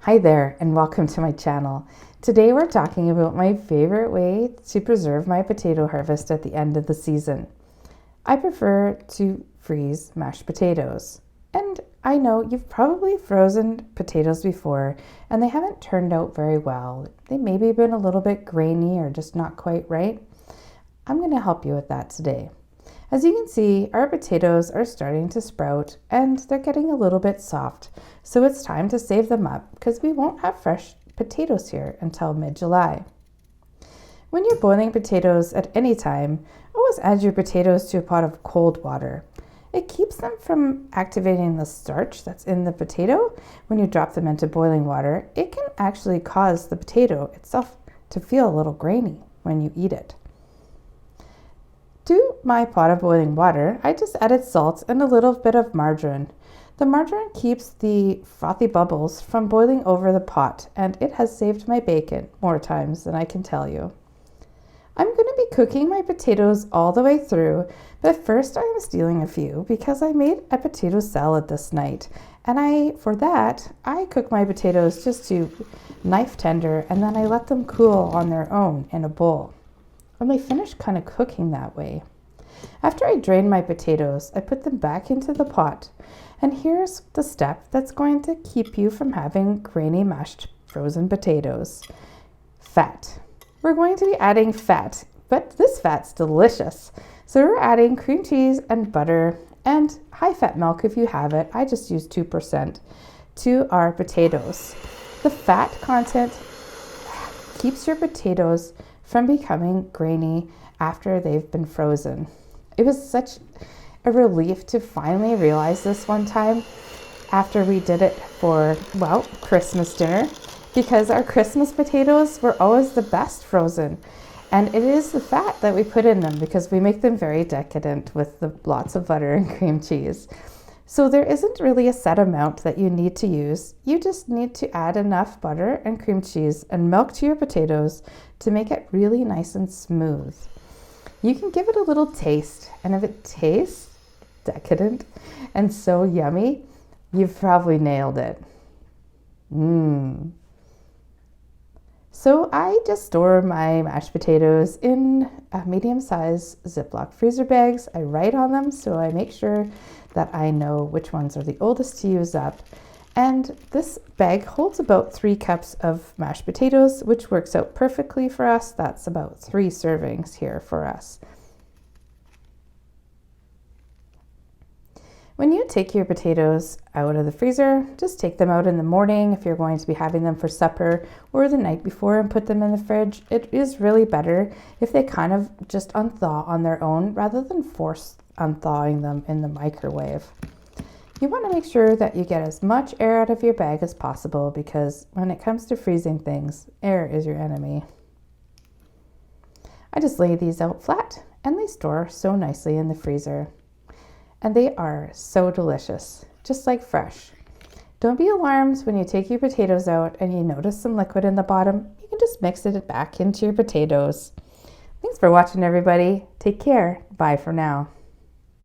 Hi there and welcome to my channel. Today we're talking about my favorite way to preserve my potato harvest at the end of the season. I prefer to freeze mashed potatoes. And I know you've probably frozen potatoes before and they haven't turned out very well. They maybe been a little bit grainy or just not quite right. I'm going to help you with that today. As you can see, our potatoes are starting to sprout and they're getting a little bit soft. So it's time to save them up because we won't have fresh potatoes here until mid-July. When you're boiling potatoes at any time, always add your potatoes to a pot of cold water. It keeps them from activating the starch that's in the potato. When you drop them into boiling water, it can actually cause the potato itself to feel a little grainy when you eat it. To my pot of boiling water, I just added salt and a little bit of margarine. The margarine keeps the frothy bubbles from boiling over the pot, and it has saved my bacon more times than I can tell you. I'm going to be cooking my potatoes all the way through, but first I am stealing a few because I made a potato salad this night. And for that, I cook my potatoes just to knife tender, and then I let them cool on their own in a bowl. And they finish kind of cooking that way. After I drain my potatoes, I put them back into the pot. And here's the step that's going to keep you from having grainy mashed frozen potatoes. Fat. We're going to be adding fat, but this fat's delicious. So we're adding cream cheese and butter and high-fat milk if you have it. I just use 2% to our potatoes. The fat content keeps your potatoes from becoming grainy after they've been frozen. It was such a relief to finally realize this one time after we did it for, Christmas dinner, because our Christmas potatoes were always the best frozen. And it is the fat that we put in them because we make them very decadent with lots of butter and cream cheese. So there isn't really a set amount that you need to use. You just need to add enough butter and cream cheese and milk to your potatoes to make it really nice and smooth. You can give it a little taste, and if it tastes decadent and so yummy, you've probably nailed it. So I just store my mashed potatoes in medium-sized Ziploc freezer bags. I write on them so I make sure that I know which ones are the oldest to use up. And this bag holds about 3 cups of mashed potatoes, which works out perfectly for us. That's about 3 servings here for us. When you take your potatoes out of the freezer, just take them out in the morning if you're going to be having them for supper, or the night before and put them in the fridge. It is really better if they kind of just unthaw on their own rather than force unthawing them in the microwave. You want to make sure that you get as much air out of your bag as possible because when it comes to freezing things, air is your enemy. I just lay these out flat and they store so nicely in the freezer. And they are so delicious, just like fresh. Don't be alarmed when you take your potatoes out and you notice some liquid in the bottom. You can just mix it back into your potatoes. Thanks for watching, everybody. Take care. Bye for now.